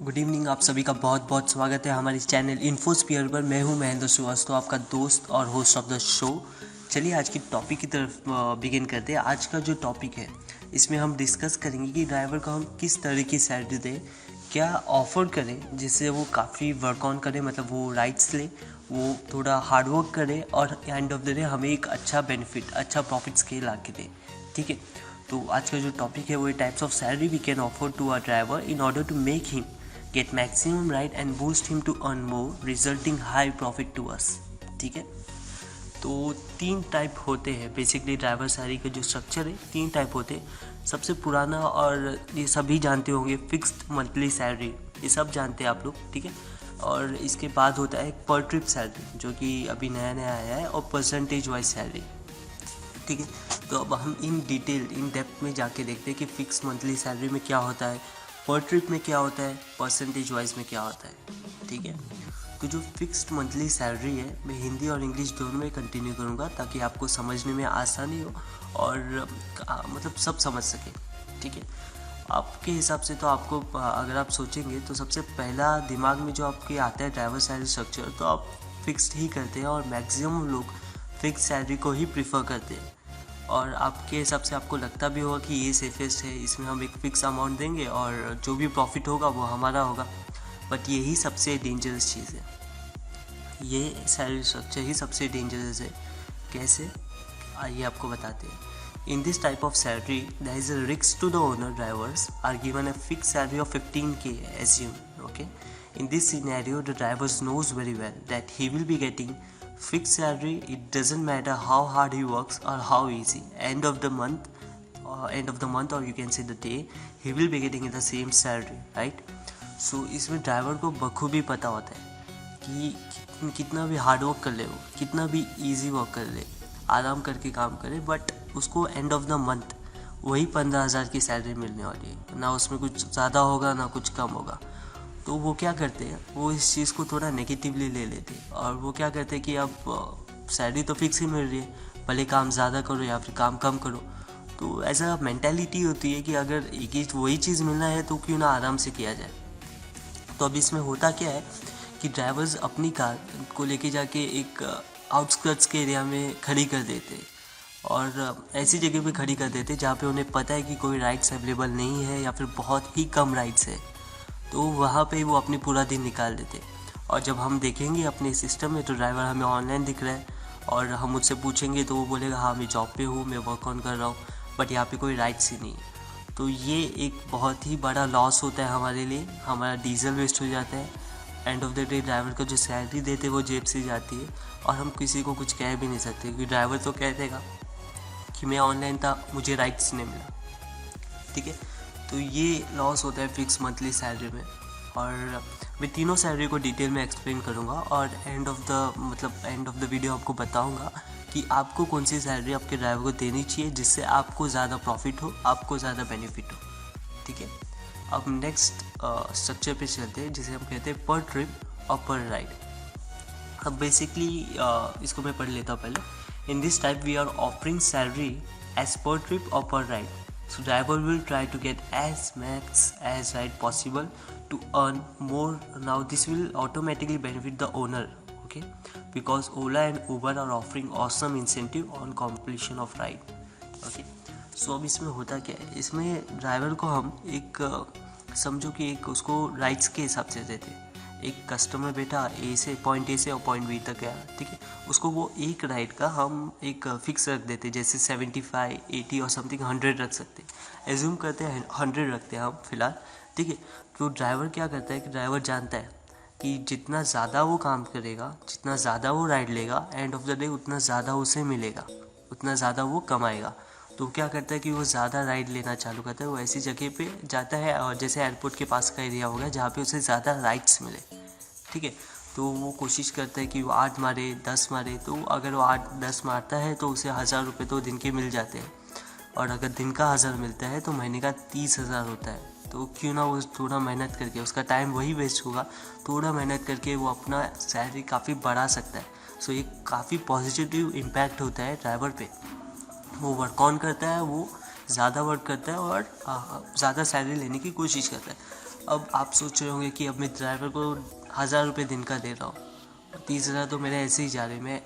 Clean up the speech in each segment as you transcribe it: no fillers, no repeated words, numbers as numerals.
Good evening, आप सभी का बहुत बहुत स्वागत है हमारे चैनल इन्फोस्फीयर पर। मैं हूं महेंद्र श्रीवास्तव, आपका दोस्त और होस्ट ऑफ द शो। चलिए आज की टॉपिक की तरफ बिगिन करते हैं। आज का जो टॉपिक है इसमें हम डिस्कस करेंगे कि ड्राइवर को हम किस तरह की सैलरी दें, क्या ऑफ़र करें जिससे वो काफ़ी वर्क ऑन करे, मतलब वो राइट्स ले, वो थोड़ा हार्ड वर्क करे और एंड ऑफ द डे हमें एक अच्छा बेनिफिट, अच्छा प्रॉफिट स्केल आके दे। ठीक है, तो आज का जो टॉपिक है वो types of salary we can offer to a driver in order to make him get maximum right and boost him to earn more resulting high profit to us। ठीक है, तो 3 टाइप होते हैं बेसिकली ड्राइवर सैलरी का जो structure है, 3 type होते हैं। सबसे पुराना और ये सभी जानते होंगे फिक्स्ड मंथली सैलरी, ये सब जानते हैं आप लोग। ठीक है, और इसके बाद होता है पर ट्रिप सैलरी जो कि अभी नया नया आया है, और परसेंटेज वाइज सैलरी। ठीक है, तो अब हम इन डिटेल इन डेप्थ में जाके देखते हैं कि फिक्स मंथली सैलरी में क्या होता है, पर ट्रिप में क्या होता है, परसेंटेज वाइज में क्या होता है। ठीक है, तो जो फिक्स्ड मंथली सैलरी है मैं हिंदी और इंग्लिश दोनों में कंटिन्यू करूँगा ताकि आपको समझने में आसानी हो और मतलब सब समझ सके। ठीक है, आपके हिसाब से तो आपको अगर आप सोचेंगे तो सबसे पहला दिमाग में जो आपके आता है ड्राइवर सैलरी स्ट्रक्चर, तो आप फिक्स्ड ही करते हैं और मैक्सिमम लोग फिक्स सैलरी को ही प्रीफर करते हैं। और आपके हिसाब से आपको लगता भी होगा कि ये सेफेस्ट है, इसमें हम एक फ़िक्स अमाउंट देंगे और जो भी प्रॉफिट होगा वो हमारा होगा। बट यही सबसे डेंजरस चीज़ है, ये सैलरी स्ट्रक्चर ही सबसे डेंजरस है। कैसे, आइए आपको बताते हैं। In this type of salary there is a risk to the owner. Drivers are given a fix salary of 15K assume, okay? In this scenario the drivers knows very well that he will be getting fixed salary. It doesn't matter how hard he works or how easy, end of the month or you can say the day, he will be getting the same salary, right? So इसमें driver को बखूबी पता होता है कि कितना भी hard work कर ले, वो कितना भी इजी वर्क कर ले, आराम करके काम करे, बट उसको एंड ऑफ द मंथ वही 15,000 की सैलरी मिलने वाली है। ना उसमें कुछ ज़्यादा होगा ना कुछ कम होगा। तो वो क्या करते हैं, वो इस चीज़ को थोड़ा नेगेटिवली ले लेते हैं और वो क्या करते हैं कि अब सैलरी तो फिक्स ही मिल रही है, भले काम ज़्यादा करो या फिर काम कम करो। तो ऐसा मेंटालिटी होती है कि अगर एक ही वही चीज़ मिलना है तो क्यों ना आराम से किया जाए। तो अब इसमें होता क्या है कि ड्राइवर्स अपनी कार को लेके जाके एक आउटस्कर्ट्स के एरिया में खड़ी कर देते हैं और ऐसी जगह पे खड़ी कर देते हैं जहाँ पे उन्हें पता है कि कोई राइड्स अवेलेबल नहीं है या फिर बहुत ही कम राइड्स है। तो वहाँ पे वो अपनी पूरा दिन निकाल देते। और जब हम देखेंगे अपने सिस्टम में तो ड्राइवर हमें ऑनलाइन दिख रहा है और हम मुझसे पूछेंगे तो वो बोलेगा हाँ मैं जॉब पे हूँ, मैं वर्क ऑन कर रहा हूँ, बट यहाँ पे कोई राइट्स ही नहीं है। तो ये एक बहुत ही बड़ा लॉस होता है हमारे लिए, हमारा डीजल वेस्ट हो जाता है। End of the day driver को जो सैलरी देते वो जेब से जाती है और हम किसी को कुछ कह भी नहीं सकते क्योंकि ड्राइवर तो कह देगा कि मैं ऑनलाइन था, मुझे राइट्स नहीं मिला। ठीक है, तो ये लॉस होता है फिक्स मंथली सैलरी में। और मैं तीनों सैलरी को डिटेल में एक्सप्लेन करूँगा और एंड ऑफ द वीडियो आपको बताऊँगा कि आपको कौन सी सैलरी आपके ड्राइवर को देनी चाहिए जिससे आपको ज़्यादा प्रॉफिट हो, आपको ज़्यादा बेनिफिट हो। ठीक है, अब नेक्स्ट स्ट्रक्चर पे चलते हैं जिसे हम कहते हैं पर ट्रिप और पर राइड। अब बेसिकली इसको मैं पढ़ लेता हूँ पहले। In this type we are offering salary as per trip और per ride. So driver will try to get as max as ride possible to earn more. Now this will automatically benefit the owner, okay? Because Ola and Uber are offering awesome incentive on completion of ride, okay? So अब इसमें होता क्या है, इसमें driver को हम एक समझो कि एक उसको राइड्स के हिसाब से देते हैं। एक कस्टमर बैठा पॉइंट ए से और पॉइंट बी तक गया, ठीक है, उसको वो एक राइड का हम एक फिक्स रख देते, जैसे 75, 80 और समथिंग 100 रख सकते हैं। एज्यूम करते हैं 100 रखते हैं हम फिलहाल। ठीक है, तो ड्राइवर क्या करता है कि ड्राइवर जानता है कि जितना ज़्यादा वो काम करेगा, जितना ज़्यादा वो राइड लेगा, एंड ऑफ द डे उतना ज़्यादा उसे मिलेगा, उतना ज़्यादा वो कमाएगा। तो क्या करता है कि वो ज़्यादा राइड लेना चालू करता है, वो ऐसी जगह पे जाता है और जैसे एयरपोर्ट के पास का एरिया हो गया जहाँ पे उसे ज़्यादा राइड्स मिले। ठीक है, तो वो कोशिश करता है कि वो 8 मारे, 10 मारे। तो अगर वो 8-10 मारता है तो उसे 1,000 रुपये तो दिन के मिल जाते हैं, और अगर दिन का 1,000 मिलता है तो महीने का 30,000 होता है। तो क्यों ना वो थोड़ा मेहनत करके, उसका टाइम वही वेस्ट होगा, थोड़ा मेहनत करके वो अपना सैलरी काफ़ी बढ़ा सकता है। सो ये काफ़ी पॉजिटिव इम्पैक्ट होता है ड्राइवर पे। वो वर्क ऑन करता है, वो ज़्यादा वर्क करता है और ज़्यादा सैलरी लेने की कोशिश करता है। अब आप सोच रहे होंगे कि अब मैं ड्राइवर को 1000 रुपये दिन का दे रहा हूँ, 30,000 तो मेरे ऐसे ही जा रहे, मैं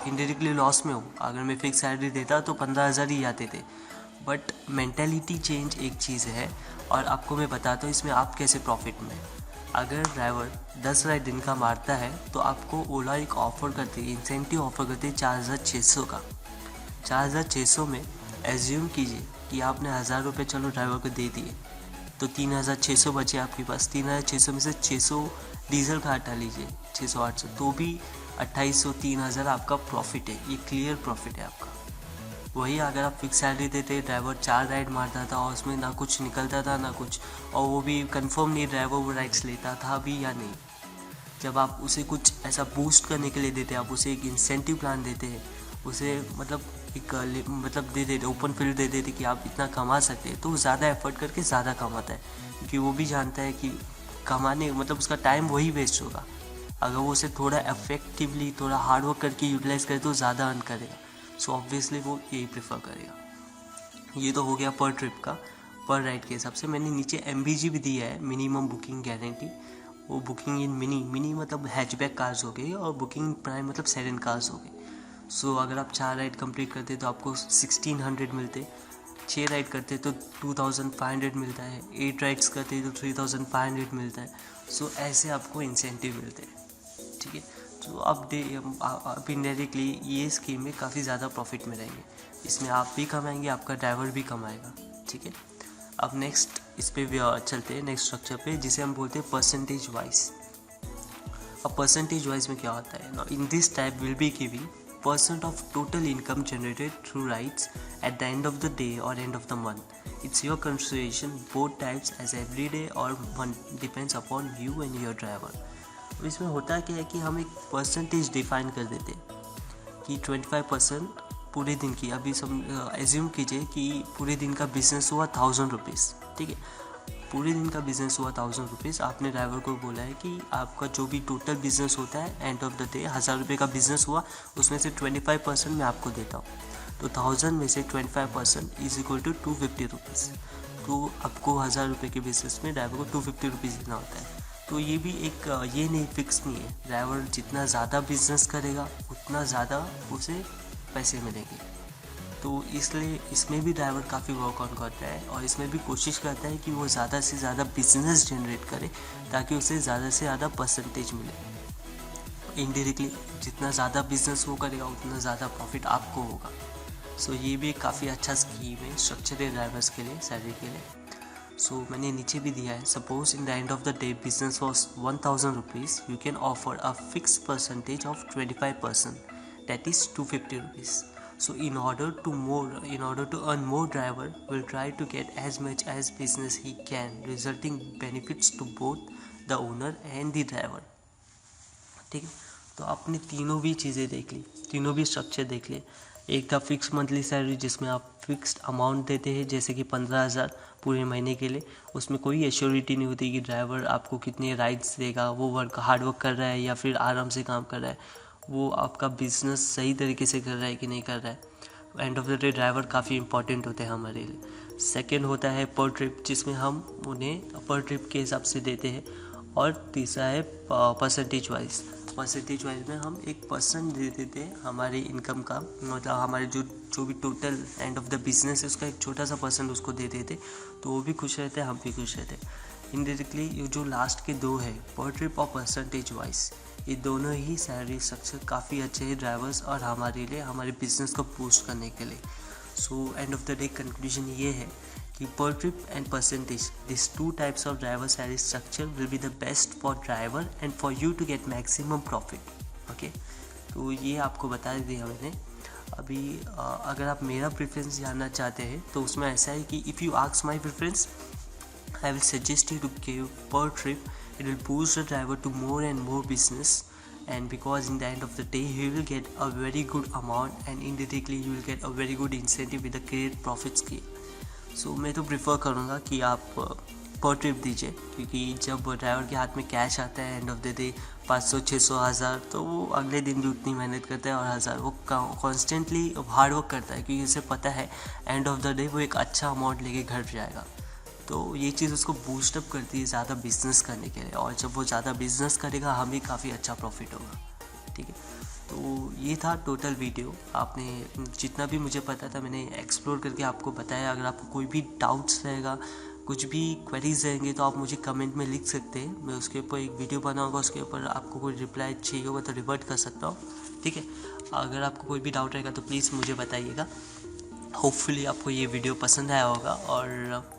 इनडायरेक्टली लॉस में हूँ। अगर मैं फिक्स सैलरी देता तो 15,000 ही आते थे। बट मेंटालिटी चेंज एक चीज़ है, और आपको मैं बताता हूँ इसमें आप कैसे प्रॉफिट में। अगर ड्राइवर 10 राइड दिन का मारता है तो आपको ओला एक ऑफ़र करती है, इंसेंटिव ऑफ़र करती है 4,600 का। 4,600 में एज्यूम कीजिए कि आपने 1,000 रुपये चलो ड्राइवर को दे दिए, तो 3,600 बचे आपके पास। 3,600 में से 600 डीजल का हटा लीजिए, 600-800, तो भी 2,800 3,000 आपका प्रॉफिट है। ये क्लियर प्रॉफिट है आपका। वही अगर आप फिक्स सैलरी देते, ड्राइवर 4 राइड मारता था और उसमें ना कुछ निकलता था ना कुछ, और वो भी कंफर्म नहीं ड्राइवर वो राइड्स लेता था भी या नहीं। जब आप उसे कुछ ऐसा बूस्ट करने के लिए देते, आप उसे एक इंसेंटिव प्लान देते हैं, उसे मतलब दे देते, ओपन फील्ड दे देते कि आप इतना कमा सकते हैं, तो वो ज़्यादा एफर्ट करके ज़्यादा कमाता है, क्योंकि वो भी जानता है कि कमाने उसका टाइम वही वेस्ट होगा। अगर वो उसे थोड़ा इफेक्टिवली, थोड़ा हार्ड वर्क करके यूटिलाइज़ करे तो ज़्यादा अर्न करेगा। सो ऑब्वियसली वो यही प्रेफर करेगा। ये तो हो गया पर ट्रिप का, पर राइड के हिसाब से। मैंने नीचे MBG भी दिया है, मिनिमम बुकिंग गारंटी। वो बुकिंग इन मिनी मतलब हैचबैक कार्स हो गई, और बुकिंग प्राइम मतलब सेडन कार्स हो गई। सो अगर आप 4 राइड कंप्लीट करते तो आपको 1,600 मिलते, 6 राइड करते तो 2,500 मिलता है, 8 राइड्स करते तो 3,500 मिलता है। सो ऐसे आपको इंसेंटिव मिलते हैं, ठीक है। तो आप इनडायरेक्टली ये स्कीम में काफ़ी ज़्यादा प्रॉफिट में रहेंगे। इसमें आप भी कमाएंगे, आपका ड्राइवर भी कमाएगा, ठीक है। अब नेक्स्ट इस पर चलते हैं, नेक्स्ट स्ट्रक्चर पे, जिसे हम बोलते हैं परसेंटेज वाइज। अब परसेंटेज वाइज में क्या होता है ना, इन this type will be giving % of total income generated through rides at the end of the day or end of the month. It's your consideration, both types as every day or month, depends upon you and your driver. इसमें होता क्या है कि हम एक percentage define कर देते हैं कि 25% पूरे दिन की। अभी सब एज्यूम कीजिए कि पूरे दिन का बिजनेस हुआ 1,000 रुपीज़, ठीक है। पूरे दिन का बिज़नेस हुआ 1,000 रुपीज़। आपने ड्राइवर को बोला है कि आपका जो भी टोटल बिज़नेस होता है एंड ऑफ द डे 1,000 रुपये का बिज़नेस हुआ, उसमें से 25% मैं आपको देता हूँ। तो 1,000 में से 25% इज इक्वल टू 250 रुपीज़। तो आपको 1,000 रुपये के बिज़नेस में ड्राइवर को 250 रुपीज़ देना होता है। तो ये भी एक ये नहीं फिक्स नहीं है, ड्राइवर जितना ज़्यादा बिज़नेस करेगा उतना ज़्यादा उसे पैसे मिलेंगे। तो इसलिए इसमें भी ड्राइवर काफ़ी वर्क ऑन करता है, और इसमें भी कोशिश करता है कि वो ज़्यादा से ज़्यादा बिजनेस जनरेट करे ताकि उसे ज़्यादा से ज़्यादा परसेंटेज मिले। इनडायरेक्टली जितना ज़्यादा बिजनेस वो करेगा उतना ज़्यादा प्रॉफिट आपको होगा। सो ये भी काफ़ी अच्छा स्कीम है, स्ट्रक्चर है ड्राइवर्स के लिए, सैलरी के लिए। सो मैंने नीचे भी दिया है, suppose in the end of the day business was 1,000 rupees, you can offer a fix percentage of 25%, that is 250 rupees. So in order to earn more, driver will try to get as much as business he can, resulting benefits to both the owner and the driver. ठीक है, तो आपने तीनों भी चीज़ें देख ली, तीनों भी स्ट्रक्चर देख लिए। एक था फिक्स मंथली सैलरी जिसमें आप फिक्स्ड अमाउंट देते हैं, जैसे कि 15,000 पूरे महीने के लिए। उसमें कोई एश्योरिटी नहीं होती कि ड्राइवर आपको कितने राइड्स देगा, वो हार्ड वर्क कर रहा है या फिर आराम से काम कर रहा है, वो आपका बिजनेस सही तरीके से कर रहा है कि नहीं कर रहा है। End of the day driver काफ़ी इंपॉर्टेंट होते हैं हमारे लिए। सेकंड होता है पर ट्रिप, जिसमें हम उन्हें पर ट्रिप के हिसाब से देते हैं। और तीसरा है परसेंटेज वाइज में हम 1% दे देते हैं हमारे इनकम का, मतलब हमारे जो भी total end of the business है उसका एक छोटा सा % उसको दे देते, तो वो भी खुश रहते हैं, हम भी खुश रहते हैं। इनडायरेक्टली ये जो लास्ट के दो है, पर ट्रिप और परसेंटेज वाइज, ये दोनों ही सैलरी स्ट्रक्चर काफ़ी अच्छे हैं ड्राइवर्स और हमारे लिए, हमारे बिजनेस को बूस्ट करने के लिए। So end of the day conclusion ये है कि per trip and percentage, these two types of driver salary structure will be the best for driver and for you to get maximum profit. Okay, तो ये आपको बता दिया मैंने। अभी अगर आप मेरा प्रेफरेंस जानना चाहते हैं तो उसमें ऐसा है कि if you ask my preference, I will suggest you to give per trip. It will boost the driver to more and more business, and because in the end of the day he will get a very good amount and indirectly you will get a very good incentive with a great profit scale. सो मैं तो prefer करूँगा कि आप पर trip दीजिए, क्योंकि जब driver के हाथ में कैश आता है एंड ऑफ द डे 500, 600, 1000, तो वो अगले दिन भी उतनी मेहनत करता है और 1000 वो कॉन्स्टेंटली हार्ड वर्क करता है, क्योंकि उसे पता है एंड ऑफ द डे वो एक अच्छा अमाउंट लेके घर जाएगा। तो ये चीज़ उसको बूस्टअप करती है ज़्यादा बिजनेस करने के लिए, और जब वो ज़्यादा बिजनेस करेगा हमें काफ़ी अच्छा प्रॉफिट होगा। ठीक है, तो ये था टोटल वीडियो। आपने जितना भी मुझे पता था मैंने एक्सप्लोर करके आपको बताया। अगर आपको कोई भी डाउट्स रहेगा, कुछ भी क्वेरीज रहेंगे, तो आप मुझे कमेंट में लिख सकते हैं। मैं उसके ऊपर एक वीडियो बनाऊंगा, उसके ऊपर आपको कोई रिप्लाई चाहिए होगा तो रिवर्ट कर सकता हूँ। ठीक है, अगर आपको कोई भी डाउट रहेगा तो प्लीज़ मुझे बताइएगा। होपफुली आपको ये वीडियो पसंद आया होगा, और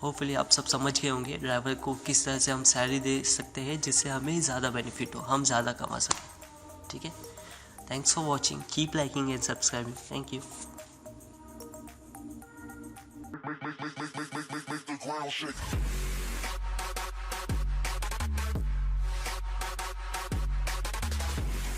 होपफुली आप सब समझ गए होंगे ड्राइवर को किस तरह से हम सैलरी दे सकते हैं जिससे हमें ज़्यादा बेनिफिट हो, हम ज़्यादा कमा सकें। ठीक है, thanks for watching, keep liking and subscribing, thank you. Make the ground shake.